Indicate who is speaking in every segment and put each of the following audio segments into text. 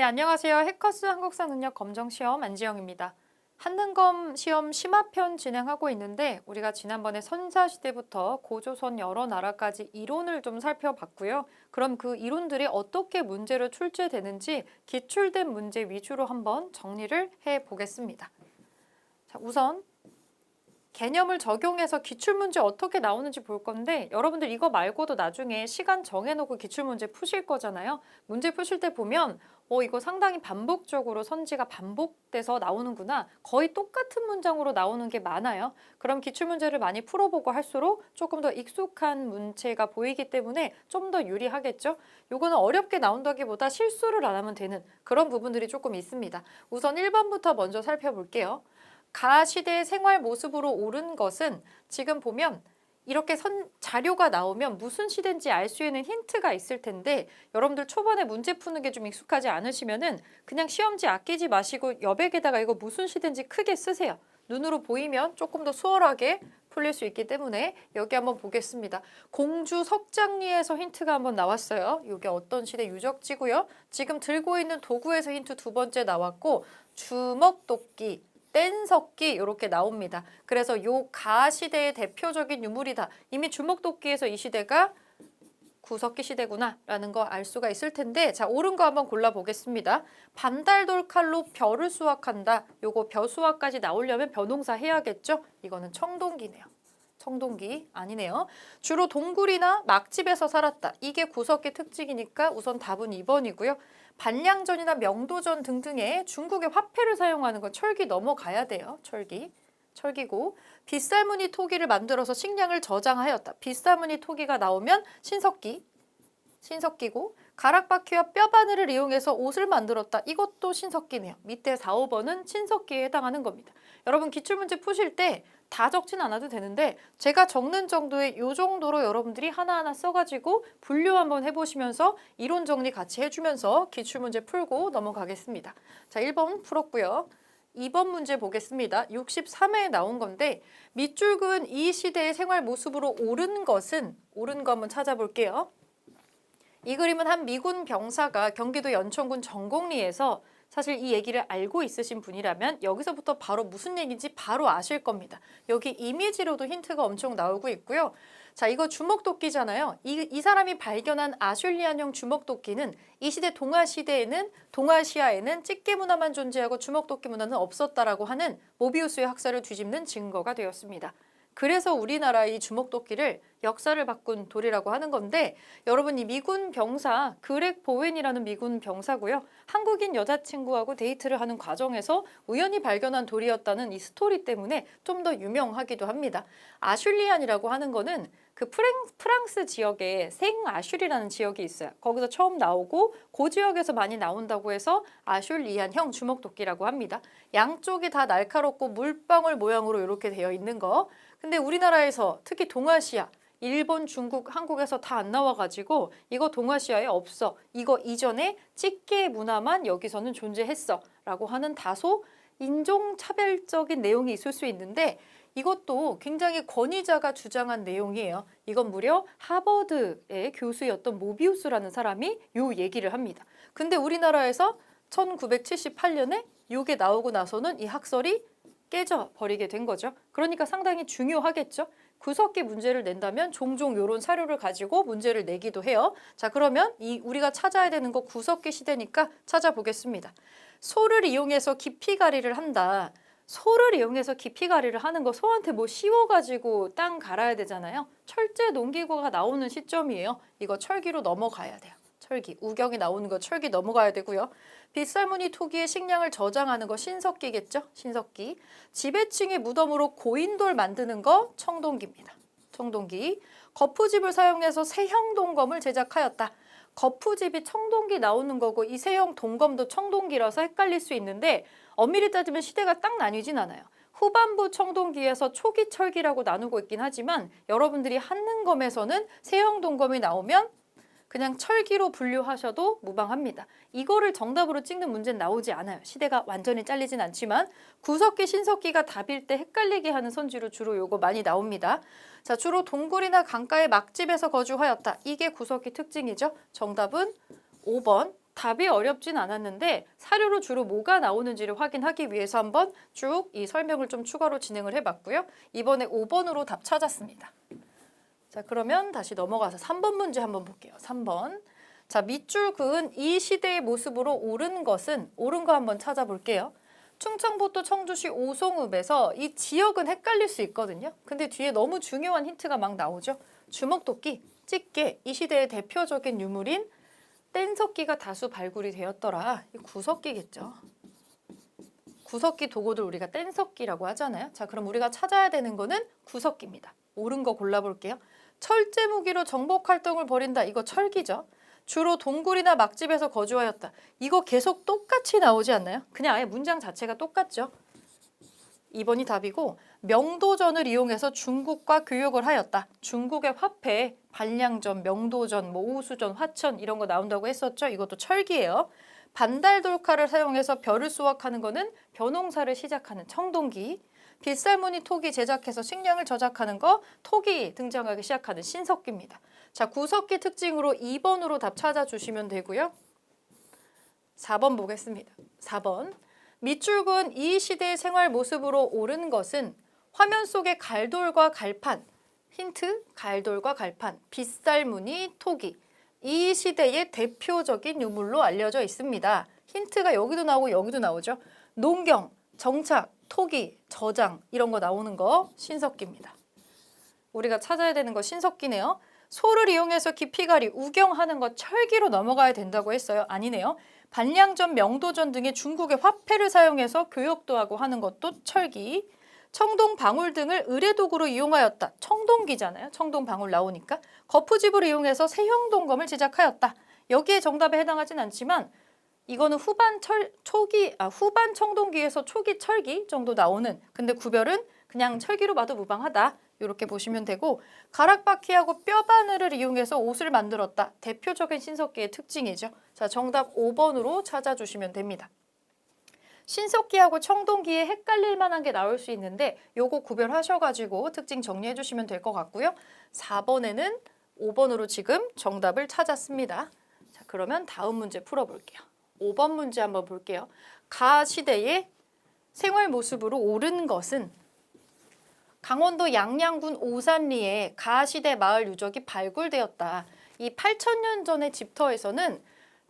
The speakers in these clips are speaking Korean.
Speaker 1: 네, 안녕하세요. 해커스 한국사 능력 검정 시험 안지영입니다. 한능검 시험 심화편 진행하고 있는데 우리가 지난번에 선사시대부터 고조선 여러 나라까지 이론을 좀 살펴봤고요. 그럼 그 이론들이 어떻게 문제로 출제되는지 기출된 문제 위주로 한번 정리를 해보겠습니다. 자, 우선 개념을 적용해서 기출문제 어떻게 나오는지 볼 건데 여러분들 이거 말고도 나중에 시간 정해놓고 기출문제 푸실 거잖아요. 문제 푸실 때 보면 이거 상당히 반복적으로 선지가 반복돼서 나오는구나. 거의 똑같은 문장으로 나오는 게 많아요. 그럼 기출문제를 많이 풀어보고 할수록 조금 더 익숙한 문제가 보이기 때문에 좀 더 유리하겠죠. 요거는 어렵게 나온다기보다 실수를 안 하면 되는 그런 부분들이 조금 있습니다. 우선 1번부터 먼저 살펴볼게요. 가 시대의 생활 모습으로 옳은 것은 지금 보면 이렇게 자료가 나오면 무슨 시대인지 알 수 있는 힌트가 있을 텐데 여러분들 초반에 문제 푸는 게 좀 익숙하지 않으시면은 그냥 시험지 아끼지 마시고 여백에다가 이거 무슨 시대인지 크게 쓰세요. 눈으로 보이면 조금 더 수월하게 풀릴 수 있기 때문에 여기 한번 보겠습니다. 공주 석장리에서 힌트가 한번 나왔어요. 이게 어떤 시대 유적지고요. 지금 들고 있는 도구에서 힌트 두 번째 나왔고 주먹도끼 뗀석기 이렇게 나옵니다. 그래서 요 가 시대의 대표적인 유물이다. 이미 주먹도끼에서 이 시대가 구석기 시대구나 라는 거 알 수가 있을 텐데 자 옳은 거 한번 골라보겠습니다. 반달돌칼로 벼를 수확한다. 요거 벼 수확까지 나오려면 벼농사 해야겠죠? 이거는 청동기네요. 청동기 아니네요. 주로 동굴이나 막집에서 살았다. 이게 구석기 특징이니까 우선 답은 2번이고요. 반량전이나 명도전 등등의 중국의 화폐를 사용하는 건 철기 넘어가야 돼요. 철기고 빗살무늬 토기를 만들어서 식량을 저장하였다. 빗살무늬 토기가 나오면 신석기고 가락바퀴와 뼈바늘을 이용해서 옷을 만들었다. 이것도 신석기네요. 밑에 4, 5번은 신석기에 해당하는 겁니다. 여러분 기출문제 푸실 때 다 적진 않아도 되는데 제가 적는 정도의 요 정도로 여러분들이 하나하나 써가지고 분류 한번 해보시면서 이론 정리 같이 해주면서 기출문제 풀고 넘어가겠습니다. 자, 1번 풀었고요. 2번 문제 보겠습니다. 63회에 나온 건데 밑줄 그은 이 시대의 생활 모습으로 옳은 거 한번 찾아볼게요. 이 그림은 한 미군 병사가 경기도 연천군 정곡리에서 사실 이 얘기를 알고 있으신 분이라면 여기서부터 바로 무슨 얘기인지 바로 아실 겁니다. 여기 이미지로도 힌트가 엄청 나오고 있고요. 자, 이거 주먹도끼잖아요. 이 사람이 발견한 아슐리안형 주먹도끼는 이 시대 동아시아에는 찌개 문화만 존재하고 주먹도끼 문화는 없었다라고 하는 모비우스의 학설을 뒤집는 증거가 되었습니다. 그래서 우리나라의 주먹도끼를 역사를 바꾼 돌이라고 하는 건데 여러분 이 미군 병사 그렉 보웬이라는 미군 병사고요. 한국인 여자친구하고 데이트를 하는 과정에서 우연히 발견한 돌이었다는 이 스토리 때문에 좀 더 유명하기도 합니다. 아슐리안이라고 하는 거는 그 프랑스 지역에 생아슐이라는 지역이 있어요. 거기서 처음 나오고 그 지역에서 많이 나온다고 해서 아슐리안형 주먹도끼라고 합니다. 양쪽이 다 날카롭고 물방울 모양으로 이렇게 되어 있는 거. 근데 우리나라에서 특히 동아시아 일본, 중국, 한국에서 다 안 나와가지고 이거 동아시아에 없어. 이거 이전에 찌개 문화만 여기서는 존재했어. 라고 하는 다소 인종차별적인 내용이 있을 수 있는데 이것도 굉장히 권위자가 주장한 내용이에요. 이건 무려 하버드의 교수였던 모비우스라는 사람이 요 얘기를 합니다. 근데 우리나라에서 1978년에 이게 나오고 나서는 이 학설이 깨져버리게 된 거죠. 그러니까 상당히 중요하겠죠. 구석기 문제를 낸다면 종종 이런 사료를 가지고 문제를 내기도 해요. 자, 그러면 우리가 찾아야 되는 거 구석기 시대니까 찾아보겠습니다. 소를 이용해서 깊이가리를 한다. 소를 이용해서 깊이가리를 하는 거 소한테 뭐 씌워가지고 땅 갈아야 되잖아요. 철제 농기구가 나오는 시점이에요. 이거 철기로 넘어가야 돼요. 철기, 우경이 나오는 거 철기 넘어가야 되고요. 빗살무늬 토기에 식량을 저장하는 거 신석기겠죠? 신석기. 지배층의 무덤으로 고인돌 만드는 거 청동기입니다. 청동기. 거푸집을 사용해서 세형 동검을 제작하였다. 거푸집이 청동기 나오는 거고 이 세형 동검도 청동기라서 헷갈릴 수 있는데 엄밀히 따지면 시대가 딱 나뉘진 않아요. 후반부 청동기에서 초기 철기라고 나누고 있긴 하지만 여러분들이 한능검에서는 세형 동검이 나오면 그냥 철기로 분류하셔도 무방합니다. 이거를 정답으로 찍는 문제는 나오지 않아요. 시대가 완전히 잘리진 않지만 구석기, 신석기가 답일 때 헷갈리게 하는 선지로 주로 요거 많이 나옵니다. 자, 주로 동굴이나 강가의 막집에서 거주하였다. 이게 구석기 특징이죠. 정답은 5번 답이 어렵진 않았는데 사료로 주로 뭐가 나오는지를 확인하기 위해서 한번 쭉 이 설명을 좀 추가로 진행을 해봤고요. 이번에 5번으로 답 찾았습니다. 자, 그러면 다시 넘어가서 3번 문제 한번 볼게요. 3번. 자, 밑줄 그은 이 시대의 모습으로 옳은 것은, 옳은 거 한번 찾아볼게요. 충청북도 청주시 오송읍에서 이 지역은 헷갈릴 수 있거든요. 근데 뒤에 너무 중요한 힌트가 막 나오죠. 주먹도끼, 집게, 이 시대의 대표적인 유물인 뗀석기가 다수 발굴이 되었더라. 이 구석기겠죠. 구석기 도구들 우리가 뗀석기라고 하잖아요. 자, 그럼 우리가 찾아야 되는 거는 구석기입니다. 옳은 거 골라볼게요. 철제 무기로 정복 활동을 벌인다. 이거 철기죠. 주로 동굴이나 막집에서 거주하였다. 이거 계속 똑같이 나오지 않나요? 그냥 아예 문장 자체가 똑같죠. 2번이 답이고 명도전을 이용해서 중국과 교역을 하였다. 중국의 화폐, 반량전, 명도전, 뭐 오수전, 화천 이런 거 나온다고 했었죠. 이것도 철기예요. 반달돌칼을 사용해서 벼를 수확하는 거는 벼농사를 시작하는 청동기. 빗살무늬 토기 제작해서 식량을 저작하는 거 토기 등장하기 시작하는 신석기입니다. 자, 구석기 특징으로 2번으로 답 찾아주시면 되고요. 4번 보겠습니다. 4번. 밑줄 그은 이 시대의 생활 모습으로 옳은 것은 화면 속의 갈돌과 갈판, 힌트, 갈돌과 갈판, 빗살무늬 토기, 이 시대의 대표적인 유물로 알려져 있습니다. 힌트가 여기도 나오고 여기도 나오죠. 농경, 정착, 토기, 저장 이런 거 나오는 거 신석기입니다. 우리가 찾아야 되는 거 신석기네요. 소를 이용해서 깊이가리, 우경하는 거 철기로 넘어가야 된다고 했어요. 아니네요. 반량전, 명도전 등의 중국의 화폐를 사용해서 교역도 하고 하는 것도 철기. 청동 방울 등을 의뢰도구로 이용하였다. 청동기잖아요. 청동 방울 나오니까. 거푸집을 이용해서 세형 동검을 제작하였다. 여기에 정답에 해당하진 않지만 이거는 후반 청동기에서 초기 철기 정도 나오는, 근데 구별은 그냥 철기로 봐도 무방하다. 이렇게 보시면 되고, 가락바퀴하고 뼈바늘을 이용해서 옷을 만들었다. 대표적인 신석기의 특징이죠. 자, 정답 5번으로 찾아주시면 됩니다. 신석기하고 청동기에 헷갈릴 만한 게 나올 수 있는데 요거 구별하셔가지고 특징 정리해 주시면 될 것 같고요. 4번에는 5번으로 지금 정답을 찾았습니다. 자, 그러면 다음 문제 풀어볼게요. 5번 문제 한번 볼게요. 가 시대의 생활 모습으로 옳은 것은 강원도 양양군 오산리에 가 시대 마을 유적이 발굴되었다. 이 8,000년 전의 집터에서는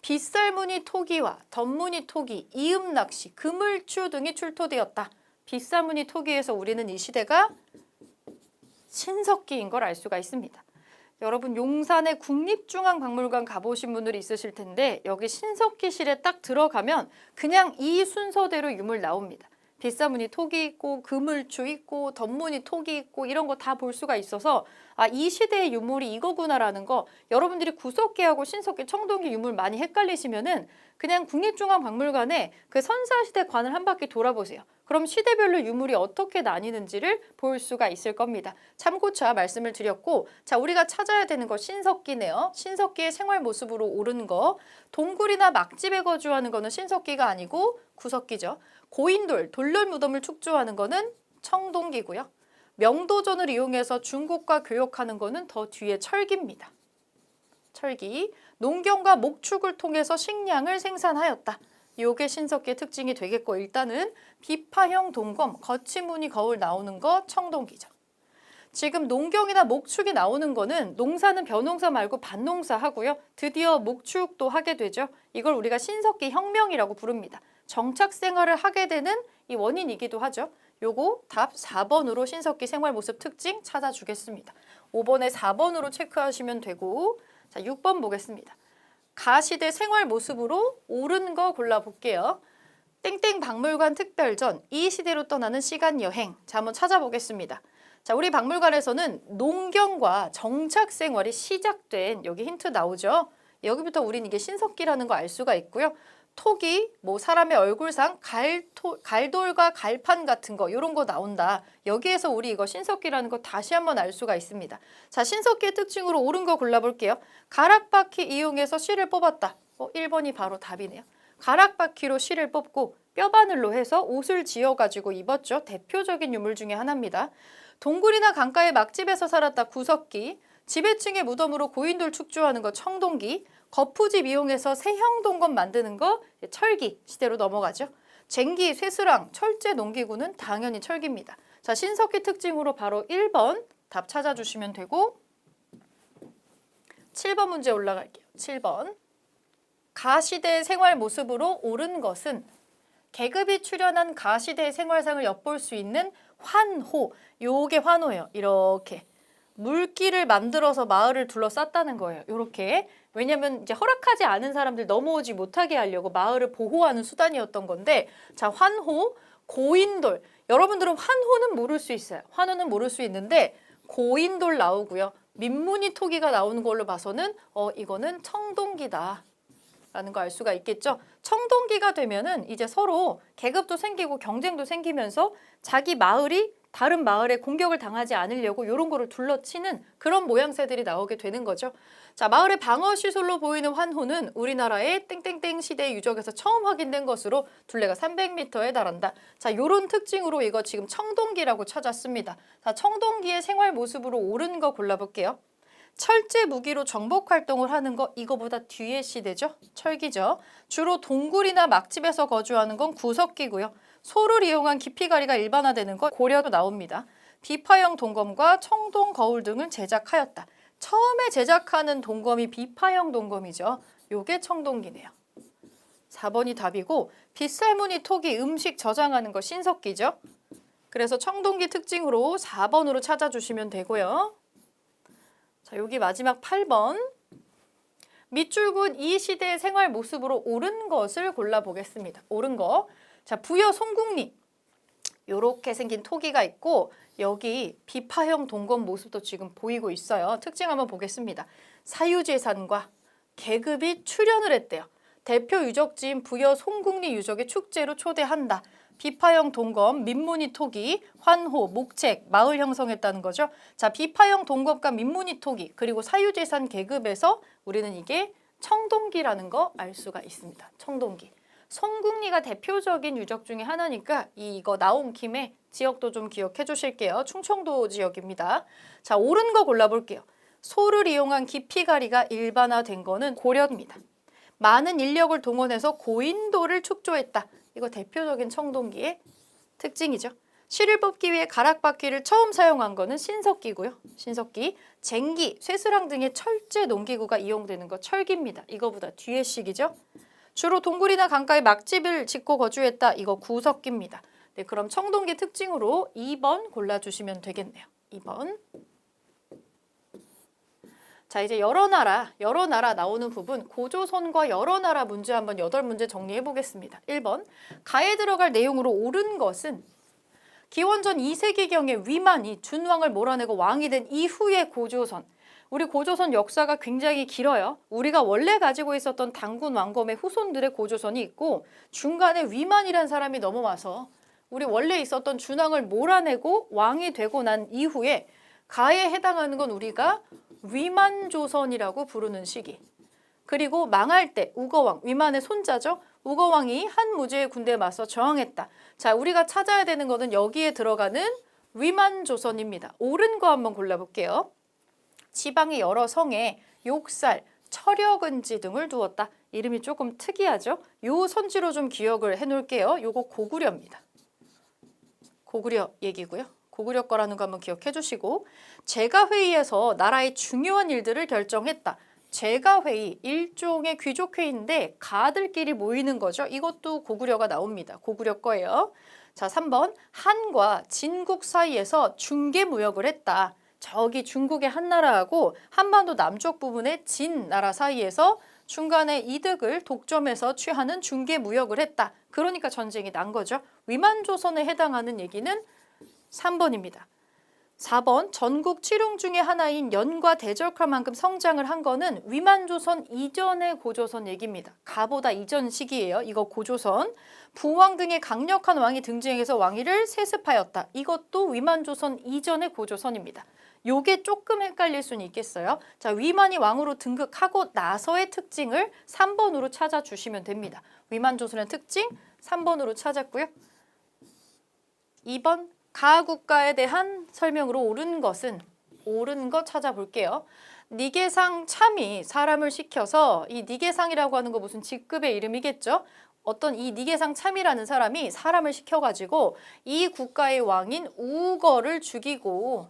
Speaker 1: 빗살무늬 토기와 덧무늬 토기, 이음낚시, 그물추 등이 출토되었다. 빗살무늬 토기에서 우리는 이 시대가 신석기인 걸 알 수가 있습니다. 여러분 용산의 국립중앙박물관 가보신 분들이 있으실 텐데 여기 신석기실에 딱 들어가면 그냥 이 순서대로 유물 나옵니다. 빗살무늬 토기 있고 그물추 있고 덧무늬 토기 있고 이런 거 다 볼 수가 있어서 아, 이 시대의 유물이 이거구나라는 거, 여러분들이 구석기하고 신석기, 청동기 유물 많이 헷갈리시면은 그냥 국립중앙박물관에 그 선사시대 관을 한 바퀴 돌아보세요. 그럼 시대별로 유물이 어떻게 나뉘는지를 볼 수가 있을 겁니다. 참고차 말씀을 드렸고, 자, 우리가 찾아야 되는 거 신석기네요. 신석기의 생활 모습으로 옳은 거. 동굴이나 막집에 거주하는 거는 신석기가 아니고 구석기죠. 고인돌, 돌렬 무덤을 축조하는 거는 청동기고요. 명도전을 이용해서 중국과 교역하는 거는 더 뒤에 철기입니다. 철기. 농경과 목축을 통해서 식량을 생산하였다. 요게 신석기의 특징이 되겠고, 일단은 비파형 동검, 거치무늬 거울 나오는 거 청동기죠. 지금 농경이나 목축이 나오는 거는 농사는 벼농사 말고 밭농사 하고요. 드디어 목축도 하게 되죠. 이걸 우리가 신석기 혁명이라고 부릅니다. 정착 생활을 하게 되는 이 원인이기도 하죠. 요거 답 4번으로 신석기 생활 모습 특징 찾아주겠습니다. 5번에 4번으로 체크하시면 되고, 자, 6번 보겠습니다. 가시대 생활 모습으로 옳은 거 골라볼게요. 땡땡 박물관 특별전, 이 시대로 떠나는 시간 여행. 자, 한번 찾아보겠습니다. 자, 우리 박물관에서는 농경과 정착 생활이 시작된, 여기 힌트 나오죠? 여기부터 우린 이게 신석기라는 거 알 수가 있고요. 토기, 뭐 사람의 얼굴상, 갈돌과 갈판 같은 거 이런 거 나온다. 여기에서 우리 이거 신석기라는 거 다시 한번 알 수가 있습니다. 자, 신석기의 특징으로 옳은 거 골라볼게요. 가락바퀴 이용해서 실을 뽑았다. 1번이 바로 답이네요. 가락바퀴로 실을 뽑고 뼈바늘로 해서 옷을 지어가지고 입었죠. 대표적인 유물 중에 하나입니다. 동굴이나 강가의 막집에서 살았다. 구석기. 지배층의 무덤으로 고인돌 축조하는 거 청동기. 거푸집 이용해서 세형 동검 만드는 거 철기 시대로 넘어가죠. 쟁기, 쇠스랑, 철제 농기구는 당연히 철기입니다. 자, 신석기 특징으로 바로 1번 답 찾아주시면 되고 7번 문제 올라갈게요. 7번. 가시대 생활 모습으로 옳은 것은 계급이 출현한 가시대 생활상을 엿볼 수 있는 환호. 요게 환호예요. 이렇게. 물길을 만들어서 마을을 둘러쌌다는 거예요. 이렇게. 왜냐면 이제 허락하지 않은 사람들 넘어오지 못하게 하려고 마을을 보호하는 수단이었던 건데, 자, 환호, 고인돌. 여러분들은 환호는 모를 수 있어요. 환호는 모를 수 있는데 고인돌 나오고요. 민무늬 토기가 나오는 걸로 봐서는 이거는 청동기다 라는 거 알 수가 있겠죠. 청동기가 되면은 이제 서로 계급도 생기고 경쟁도 생기면서 자기 마을이 다른 마을에 공격을 당하지 않으려고 이런 거를 둘러치는 그런 모양새들이 나오게 되는 거죠. 자, 마을의 방어 시설로 보이는 환호는 우리나라의 땡땡땡 시대 유적에서 처음 확인된 것으로 둘레가 300m에 달한다. 자, 요런 특징으로 이거 지금 청동기라고 찾았습니다. 자, 청동기의 생활 모습으로 옳은 거 골라볼게요. 철제 무기로 정복 활동을 하는 거 이거보다 뒤의 시대죠. 철기죠. 주로 동굴이나 막집에서 거주하는 건 구석기고요. 소를 이용한 기피가리가 일반화되는 건 고려도 나옵니다. 비파형 동검과 청동 거울 등을 제작하였다. 처음에 제작하는 동검이 비파형 동검이죠. 요게 청동기네요. 4번이 답이고 빗살무늬 톡이 음식 저장하는 거 신석기죠. 그래서 청동기 특징으로 4번으로 찾아주시면 되고요. 자, 여기 마지막 8번. 밑줄근 이 시대의 생활 모습으로 옳은 것을 골라보겠습니다. 옳은 거. 자, 부여 송궁리. 요렇게 생긴 토기가 있고 여기 비파형 동검 모습도 지금 보이고 있어요. 특징 한번 보겠습니다. 사유재산과 계급이 출현을 했대요. 대표 유적지인 부여 송궁리 유적의 축제로 초대한다. 비파형 동검, 민무늬 토기, 환호, 목책, 마을 형성했다는 거죠. 자, 비파형 동검과 민무늬 토기, 그리고 사유재산 계급에서 우리는 이게 청동기라는 거 알 수가 있습니다. 청동기. 송궁리가 대표적인 유적 중에 하나니까 이거 나온 김에 지역도 좀 기억해 주실게요. 충청도 지역입니다. 자, 옳은 거 골라볼게요. 소를 이용한 기피가리가 일반화된 거는 고려입니다. 많은 인력을 동원해서 고인돌을 축조했다. 이거 대표적인 청동기의 특징이죠. 실을 뽑기 위해 가락바퀴를 처음 사용한 거는 신석기고요. 신석기, 쟁기, 쇠스랑 등의 철제 농기구가 이용되는 거 철기입니다. 이거보다 뒤의 시기죠. 주로 동굴이나 강가에 막집을 짓고 거주했다. 이거 구석기입니다. 네, 그럼 청동기 특징으로 2번 골라주시면 되겠네요. 2번. 자, 이제 여러 나라 나오는 부분 고조선과 여러 나라 문제 한번 8문제 정리해 보겠습니다. 1번. 가에 들어갈 내용으로 옳은 것은 기원전 2세기경에 위만이 준왕을 몰아내고 왕이 된 이후의 고조선. 우리 고조선 역사가 굉장히 길어요. 우리가 원래 가지고 있었던 당군 왕검의 후손들의 고조선이 있고 중간에 위만이라는 사람이 넘어와서 우리 원래 있었던 준왕을 몰아내고 왕이 되고 난 이후에 가에 해당하는 건 우리가 위만조선이라고 부르는 시기. 그리고 망할 때 우거왕, 위만의 손자죠. 우거왕이 한 무제의 군대에 맞서 저항했다. 자, 우리가 찾아야 되는 거는 여기에 들어가는 위만조선입니다. 옳은 거 한번 골라볼게요. 지방의 여러 성에 욕살, 철여근지 등을 두었다. 이름이 조금 특이하죠? 요 선지로 좀 기억을 해놓을게요. 요거 고구려입니다. 고구려 얘기고요. 고구려 거라는 거 한번 기억해 주시고 제가회의에서 나라의 중요한 일들을 결정했다. 제가회의, 일종의 귀족회의인데 가들끼리 모이는 거죠. 이것도 고구려가 나옵니다. 고구려 거예요. 자, 3번. 한과 진국 사이에서 중개무역을 했다. 저기 중국의 한 나라하고 한반도 남쪽 부분의 진 나라 사이에서 중간에 이득을 독점해서 취하는 중개무역을 했다. 그러니까 전쟁이 난 거죠. 위만조선에 해당하는 얘기는 3번입니다. 4번. 전국 칠흥 중의 하나인 연과 대적할 만큼 성장을 한 거는 위만조선 이전의 고조선 얘기입니다. 가보다 이전 시기예요. 이거 고조선. 부왕 등의 강력한 왕이 등장해서 왕위를 세습하였다. 이것도 위만조선 이전의 고조선입니다. 요게 조금 헷갈릴 수는 있겠어요. 자, 위만이 왕으로 등극하고 나서의 특징을 3번으로 찾아주시면 됩니다. 위만조선의 특징 3번으로 찾았고요. 2번. 가국가에 대한 설명으로 옳은 것은 옳은 거 찾아볼게요. 니계상 참이 사람을 시켜서 이 니계상이라고 하는 거 무슨 직급의 이름이겠죠? 어떤 이 니계상 참이라는 사람이 사람을 시켜가지고 이 국가의 왕인 우거를 죽이고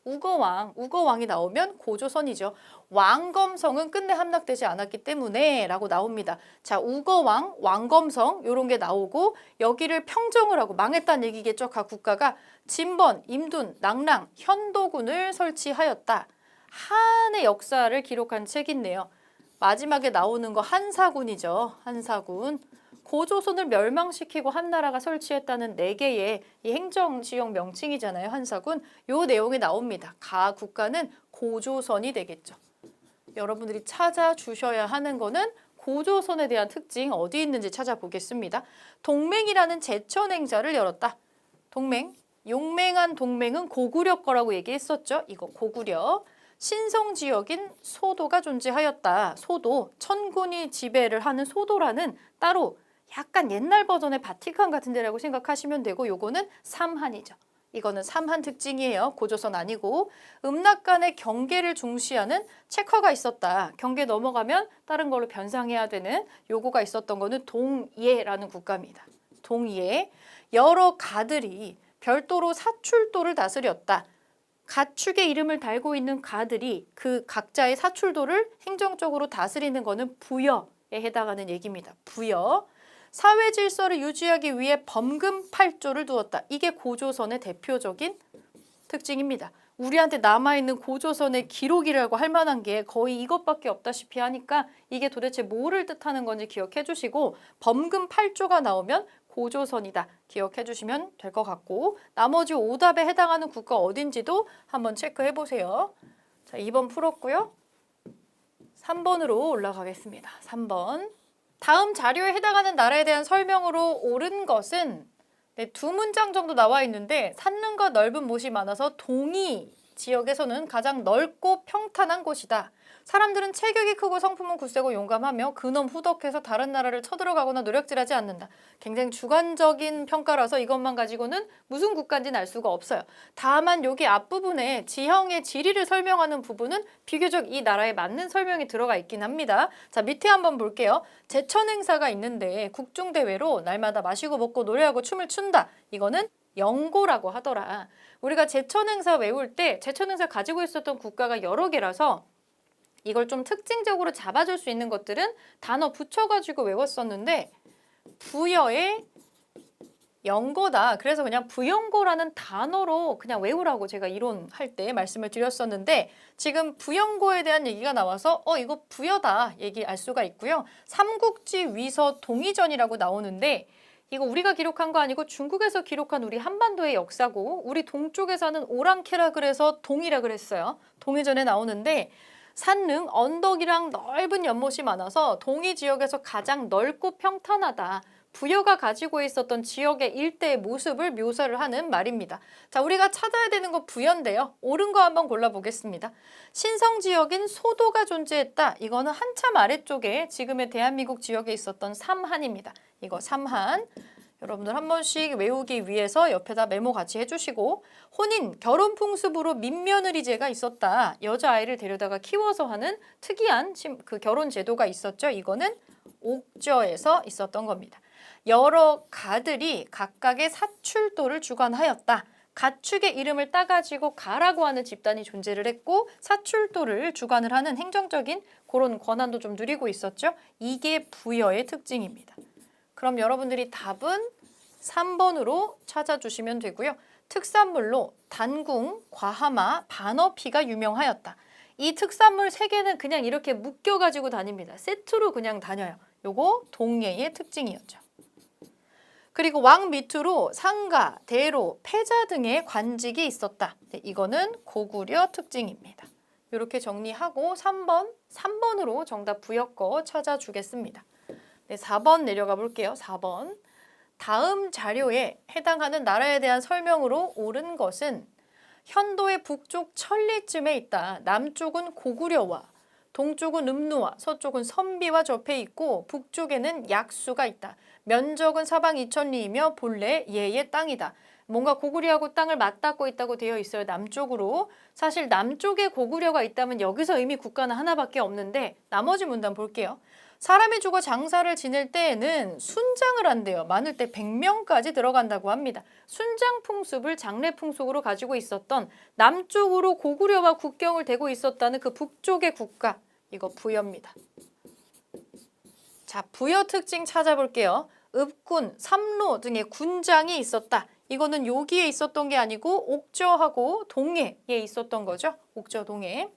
Speaker 1: 우거왕이 나오면 고조선이죠. 왕검성은 끝내 함락되지 않았기 때문에 라고 나옵니다. 자, 우거왕, 왕검성 이런 게 나오고 여기를 평정을 하고 망했다는 얘기겠죠. 각 국가가 진번, 임둔, 낭랑, 현도군을 설치하였다. 한의 역사를 기록한 책인데요. 마지막에 나오는 거 한사군이죠. 한사군. 고조선을 멸망시키고 한나라가 설치했다는 4개의 이 행정지역 명칭이잖아요. 한사군. 요 내용이 나옵니다. 가 국가는 고조선이 되겠죠. 여러분들이 찾아주셔야 하는 거는 고조선에 대한 특징 어디 있는지 찾아보겠습니다. 동맹이라는 제천 행사를 열었다. 동맹, 용맹한 동맹은 고구려 거라고 얘기했었죠. 이거 고구려. 신성 지역인 소도가 존재하였다. 소도, 천군이 지배를 하는 소도라는 따로 약간 옛날 버전의 바티칸 같은 데라고 생각하시면 되고 요거는 삼한이죠. 이거는 삼한 특징이에요. 고조선 아니고. 음락 간의 경계를 중시하는 체커가 있었다. 경계 넘어가면 다른 걸로 변상해야 되는 요거가 있었던 거는 동예라는 국가입니다. 동예. 여러 가들이 별도로 사출도를 다스렸다. 가축의 이름을 달고 있는 가들이 그 각자의 사출도를 행정적으로 다스리는 거는 부여에 해당하는 얘기입니다. 부여. 사회 질서를 유지하기 위해 범금 8조를 두었다. 이게 고조선의 대표적인 특징입니다. 우리한테 남아있는 고조선의 기록이라고 할 만한 게 거의 이것밖에 없다시피 하니까 이게 도대체 뭐를 뜻하는 건지 기억해 주시고 범금 8조가 나오면 고조선이다. 기억해 주시면 될 것 같고 나머지 오답에 해당하는 국가 어딘지도 한번 체크해 보세요. 자, 2번 풀었고요. 3번으로 올라가겠습니다. 3번. 다음 자료에 해당하는 나라에 대한 설명으로 옳은 것은 두 문장 정도 나와 있는데 산릉과 넓은 못이 많아서 동이 지역에서는 가장 넓고 평탄한 곳이다. 사람들은 체격이 크고 성품은 굳세고 용감하며 근엄 후덕해서 다른 나라를 쳐들어가거나 노력질하지 않는다. 굉장히 주관적인 평가라서 이것만 가지고는 무슨 국가인지는 알 수가 없어요. 다만 여기 앞부분에 지형의 지리를 설명하는 부분은 비교적 이 나라에 맞는 설명이 들어가 있긴 합니다. 자, 밑에 한번 볼게요. 제천 행사가 있는데 국중대회로 날마다 마시고 먹고 노래하고 춤을 춘다. 이거는 영고라고 하더라. 우리가 제천 행사 외울 때 제천 행사 가지고 있었던 국가가 여러 개라서 이걸 좀 특징적으로 잡아줄 수 있는 것들은 단어 붙여가지고 외웠었는데 부여의 영고다. 그래서 그냥 부영고라는 단어로 그냥 외우라고 제가 이론할 때 말씀을 드렸었는데 지금 부영고에 대한 얘기가 나와서 이거 부여다 얘기할 수가 있고요. 삼국지 위서 동의전이라고 나오는데 이거 우리가 기록한 거 아니고 중국에서 기록한 우리 한반도의 역사고 우리 동쪽에 사는 오랑캐라 그래서 동이라 그랬어요. 동의전에 나오는데 산릉, 언덕이랑 넓은 연못이 많아서 동이 지역에서 가장 넓고 평탄하다. 부여가 가지고 있었던 지역의 일대의 모습을 묘사를 하는 말입니다. 자, 우리가 찾아야 되는 거 부여인데요. 옳은 거 한번 골라보겠습니다. 신성 지역인 소도가 존재했다. 이거는 한참 아래쪽에 지금의 대한민국 지역에 있었던 삼한입니다. 이거 삼한. 여러분들 한 번씩 외우기 위해서 옆에다 메모 같이 해주시고 혼인, 결혼 풍습으로 민며느리제가 있었다. 여자아이를 데려다가 키워서 하는 특이한 그 결혼 제도가 있었죠. 이거는 옥저에서 있었던 겁니다. 여러 가들이 각각의 사출도를 주관하였다. 가축의 이름을 따가지고 가라고 하는 집단이 존재를 했고 사출도를 주관을 하는 행정적인 그런 권한도 좀 누리고 있었죠. 이게 부여의 특징입니다. 그럼 여러분들이 답은 3번으로 찾아주시면 되고요. 특산물로 단궁, 과하마, 반어피가 유명하였다. 이 특산물 3개는 그냥 이렇게 묶여가지고 다닙니다. 세트로 그냥 다녀요. 요거 동예의 특징이었죠. 그리고 왕 밑으로 상가, 대로, 패자 등의 관직이 있었다. 이거는 고구려 특징입니다. 이렇게 정리하고 3번으로 정답 부여 거 찾아주겠습니다. 네, 4번 내려가 볼게요. 4번. 다음 자료에 해당하는 나라에 대한 설명으로 옳은 것은 현도의 북쪽 천리쯤에 있다. 남쪽은 고구려와 동쪽은 음루와 서쪽은 선비와 접해 있고 북쪽에는 약수가 있다. 면적은 사방 2,000리이며 본래 얘의 땅이다. 뭔가 고구려하고 땅을 맞닿고 있다고 되어 있어요. 남쪽으로. 사실 남쪽에 고구려가 있다면 여기서 이미 국가는 하나밖에 없는데 나머지 문단 볼게요. 사람이 죽어 장사를 지낼 때에는 순장을 한대요. 많을 때 100명까지 들어간다고 합니다. 순장 풍습을 장례 풍속으로 가지고 있었던 남쪽으로 고구려와 국경을 대고 있었다는 그 북쪽의 국가. 이거 부여입니다. 자, 부여 특징 찾아볼게요. 읍군, 삼로 등의 군장이 있었다. 이거는 여기에 있었던 게 아니고 옥저하고 동해에 있었던 거죠. 옥저, 동해.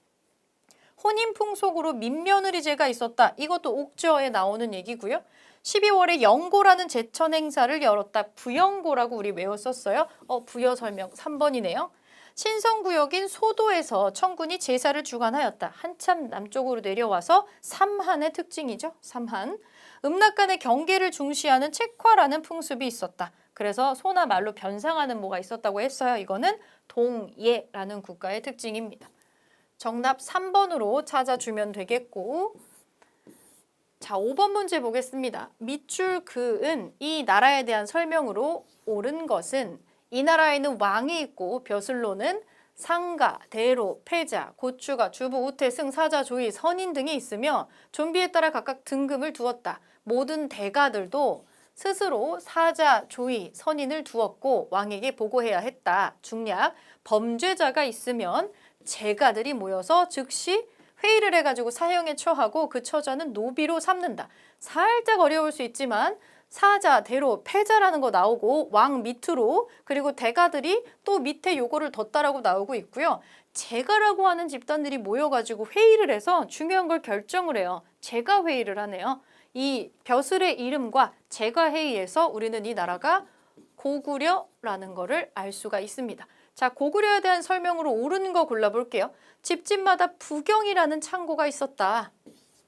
Speaker 1: 혼인 풍속으로 민며느리제가 있었다. 이것도 옥저에 나오는 얘기고요. 12월에 영고라는 제천 행사를 열었다. 부영고라고 우리 외웠었어요. 부여 설명 3번이네요. 신성구역인 소도에서 청군이 제사를 주관하였다. 한참 남쪽으로 내려와서 삼한의 특징이죠. 삼한. 음락간의 경계를 중시하는 책화라는 풍습이 있었다. 그래서 소나 말로 변상하는 뭐가 있었다고 했어요. 이거는 동예라는 국가의 특징입니다. 정답 3번으로 찾아주면 되겠고, 자, 5번 문제 보겠습니다. 밑줄 그은 이 나라에 대한 설명으로 옳은 것은 이 나라에는 왕이 있고 벼슬로는 상가, 대로, 패자, 고추가, 주부, 우태, 승, 사자, 조이, 선인 등이 있으며 존비에 따라 각각 등급을 두었다. 모든 대가들도 스스로 사자, 조이, 선인을 두었고 왕에게 보고해야 했다. 중략, 범죄자가 있으면 제가들이 모여서 즉시 회의를 해가지고 사형에 처하고 그 처자는 노비로 삼는다. 살짝 어려울 수 있지만 사자, 대로, 패자라는 거 나오고 왕 밑으로 그리고 대가들이 또 밑에 요거를 덧다라고 나오고 있고요. 제가라고 하는 집단들이 모여가지고 회의를 해서 중요한 걸 결정을 해요. 제가 회의를 하네요. 이 벼슬의 이름과 제가 회의에서 우리는 이 나라가 고구려라는 거를 알 수가 있습니다. 자, 고구려에 대한 설명으로 옳은 거 골라볼게요. 집집마다 부경이라는 창고가 있었다.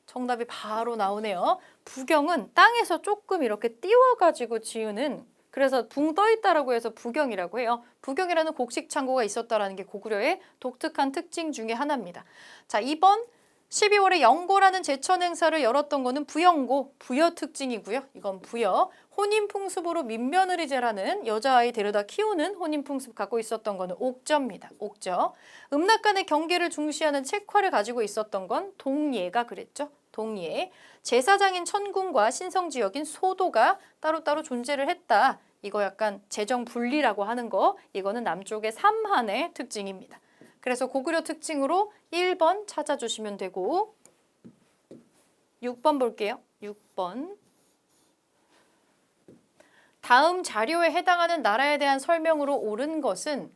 Speaker 1: 정답이 바로 나오네요. 부경은 땅에서 조금 이렇게 띄워가지고 지으는, 그래서 붕 떠있다라고 해서 부경이라고 해요. 부경이라는 곡식 창고가 있었다라는 게 고구려의 독특한 특징 중에 하나입니다. 자, 2번 12월에 영고라는 제천 행사를 열었던 거는 부영고, 부여 특징이고요. 이건 부여. 혼인풍습으로 민며느리제라는 여자아이 데려다 키우는 혼인풍습 갖고 있었던 거는 옥저입니다. 옥저. 음락간의 경계를 중시하는 책화를 가지고 있었던 건 동예가 그랬죠. 동예. 제사장인 천군과 신성지역인 소도가 따로따로 존재를 했다. 이거 약간 재정 분리라고 하는 거. 이거는 남쪽의 삼한의 특징입니다. 그래서 고구려 특징으로 1번 찾아주시면 되고, 6번 볼게요. 6번. 다음 자료에 해당하는 나라에 대한 설명으로 옳은 것은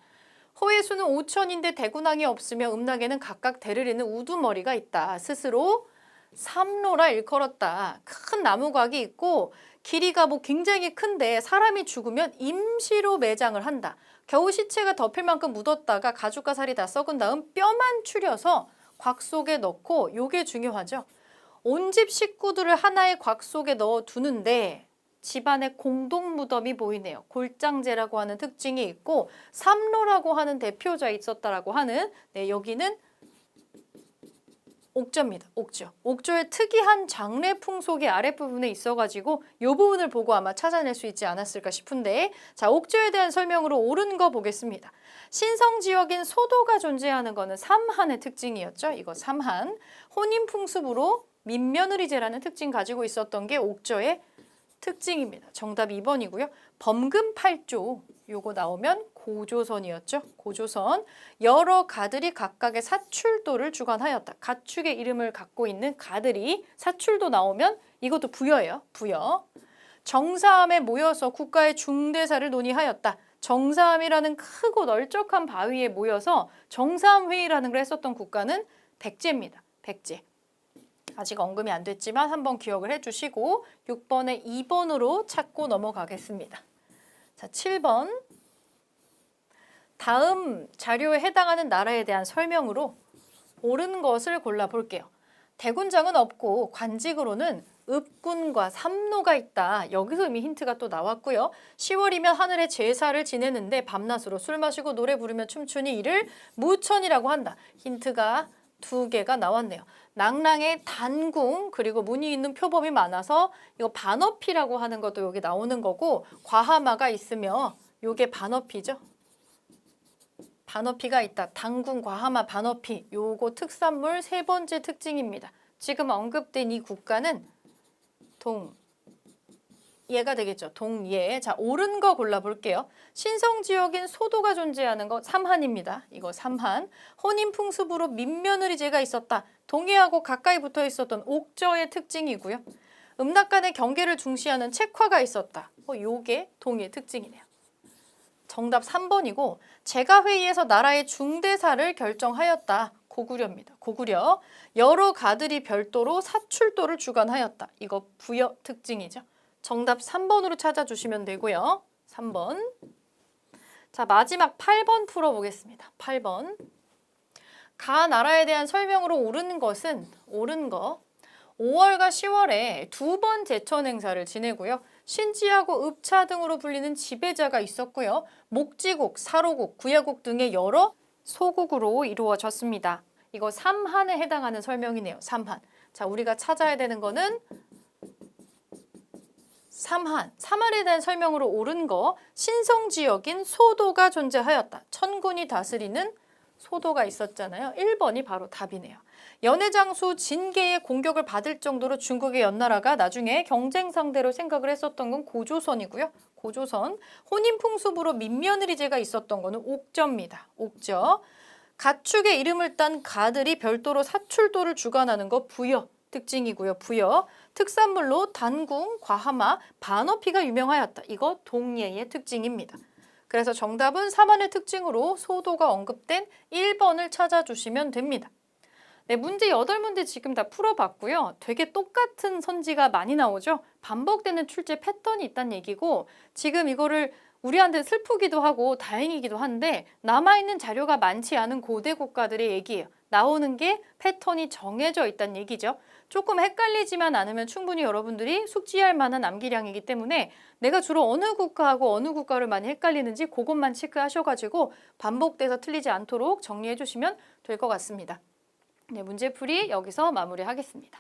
Speaker 1: 호회수는 5천인데 대군항이 없으며 음락에는 각각 대를 잇는 우두머리가 있다. 스스로 삼로라 일컬었다. 큰 나무각이 있고 길이가 굉장히 큰데 사람이 죽으면 임시로 매장을 한다. 겨우 시체가 덮일 만큼 묻었다가 가죽과 살이 다 썩은 다음 뼈만 추려서 곽 속에 넣고, 요게 중요하죠. 온 집 식구들을 하나의 곽 속에 넣어 두는데 집안의 공동 무덤이 보이네요. 골장제라고 하는 특징이 있고 삼로라고 하는 대표자 있었다라고 하는, 여기는 옥저입니다. 옥저. 옥저의 특이한 장례 풍속이 아랫부분에 있어가지고 이 부분을 보고 아마 찾아낼 수 있지 않았을까 싶은데, 자, 옥저에 대한 설명으로 옳은 거 보겠습니다. 신성지역인 소도가 존재하는 거는 삼한의 특징이었죠. 이거 삼한. 혼인 풍습으로 민며느리제라는 특징 가지고 있었던 게 옥저의 특징입니다. 정답 2번이고요. 범금팔조, 요거 나오면 고조선이었죠. 고조선. 여러 가들이 각각의 사출도를 주관하였다. 가축의 이름을 갖고 있는 가들이 사출도 나오면 이것도 부여예요. 부여. 정사함에 모여서 국가의 중대사를 논의하였다. 정사함이라는 크고 널쩍한 바위에 모여서 정사함 회의라는 걸 했었던 국가는 백제입니다. 백제. 아직 언급이 안 됐지만 한번 기억을 해주시고 6번에 2번으로 찾고 넘어가겠습니다. 자, 7번. 다음 자료에 해당하는 나라에 대한 설명으로 옳은 것을 골라볼게요. 대군장은 없고 관직으로는 읍군과 삼로가 있다. 여기서 이미 힌트가 또 나왔고요. 10월이면 하늘에 제사를 지내는데 밤낮으로 술 마시고 노래 부르며 춤추니 이를 무천이라고 한다. 힌트가 2개가 나왔네요. 낭랑의 단궁, 그리고 문이 있는 표범이 많아서 이거 반어피라고 하는 것도 여기 나오는 거고, 과하마가 있으며 요게 반어피죠. 반어피가 있다. 당군, 과하마, 반어피. 요거 특산물 세 번째 특징입니다. 지금 언급된 이 국가는 동예가 되겠죠. 동예. 자, 옳은 거 골라볼게요. 신성지역인 소도가 존재하는 거 삼한입니다. 이거 삼한. 혼인풍습으로 민며느리제가 있었다. 동해하고 가까이 붙어 있었던 옥저의 특징이고요. 음락 간의 경계를 중시하는 책화가 있었다. 요게 동해 특징이네요. 정답 3번이고 제가회의에서 나라의 중대사를 결정하였다. 고구려입니다. 고구려. 여러 가들이 별도로 사출도를 주관하였다. 이거 부여 특징이죠. 정답 3번으로 찾아주시면 되고요. 3번. 자, 마지막 8번 풀어보겠습니다. 8번. 가 나라에 대한 설명으로 옳은 것은 옳은 거. 5월과 10월에 두 번 제천 행사를 지내고요. 신지하고 읍차 등으로 불리는 지배자가 있었고요. 목지국, 사로국, 구야국 등의 여러 소국으로 이루어졌습니다. 이거 삼한에 해당하는 설명이네요. 삼한. 자, 우리가 찾아야 되는 거는 삼한. 삼한에 대한 설명으로 옳은 거. 신성지역인 소도가 존재하였다. 천군이 다스리는 소도가 있었잖아요. 1번이 바로 답이네요. 연해장수 진계의 공격을 받을 정도로 중국의 연나라가 나중에 경쟁 상대로 생각을 했었던 건 고조선이고요. 고조선. 혼인풍습으로 민며느리제가 있었던 거는 옥저입니다. 옥저. 가축의 이름을 딴 가들이 별도로 사출도를 주관하는 거 부여 특징이고요. 부여. 특산물로 단궁, 과하마, 반어피가 유명하였다. 이거 동예의 특징입니다. 그래서 정답은 삼한의 특징으로 소도가 언급된 1번을 찾아주시면 됩니다. 네, 문제 8문제 지금 다 풀어봤고요. 되게 똑같은 선지가 많이 나오죠. 반복되는 출제 패턴이 있다는 얘기고 지금 이거를 우리한테 슬프기도 하고 다행이기도 한데 남아있는 자료가 많지 않은 고대 국가들의 얘기예요. 나오는 게 패턴이 정해져 있다는 얘기죠. 조금 헷갈리지만 않으면 충분히 여러분들이 숙지할 만한 암기량이기 때문에 내가 주로 어느 국가하고 어느 국가를 많이 헷갈리는지 그것만 체크하셔가지고 반복돼서 틀리지 않도록 정리해 주시면 될 것 같습니다. 네, 문제풀이 여기서 마무리하겠습니다.